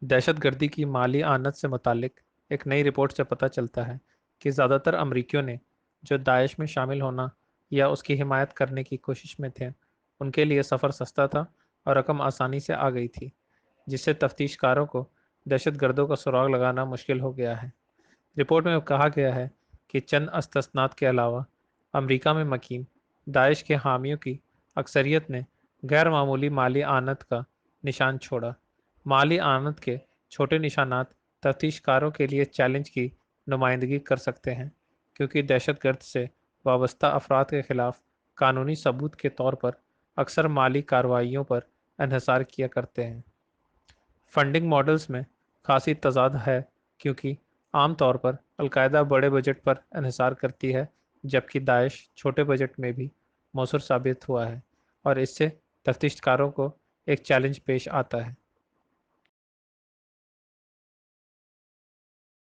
دہشت گردی کی مالی آنت سے متعلق ایک نئی رپورٹ سے پتہ چلتا ہے کہ زیادہ تر امریکیوں نے جو داعش میں شامل ہونا یا اس کی حمایت کرنے کی کوشش میں تھے، ان کے لیے سفر سستا تھا اور رقم آسانی سے آ گئی تھی، جس سے تفتیش کاروں کو دہشت گردوں کا سراغ لگانا مشکل ہو گیا ہے۔ رپورٹ میں کہا گیا ہے کہ چند استثناءات کے علاوہ امریکہ میں مقیم داعش کے حامیوں کی اکثریت نے غیر معمولی مالی آنت کا نشان چھوڑا۔ مالی آنت کے چھوٹے نشانات تفتیش کاروں کے لیے چیلنج کی نمائندگی کر سکتے ہیں، کیونکہ دہشت گرد سے وابستہ افراد کے خلاف قانونی ثبوت کے طور پر اکثر مالی کارروائیوں پر انحصار کیا کرتے ہیں۔ فنڈنگ ماڈلز میں خاصی تضاد ہے، کیونکہ عام طور پر القاعدہ بڑے بجٹ پر انحصار کرتی ہے، جبکہ داعش چھوٹے بجٹ میں بھی موثر ثابت ہوا ہے، اور اس سے تفتیش کاروں کو ایک چیلنج پیش آتا ہے۔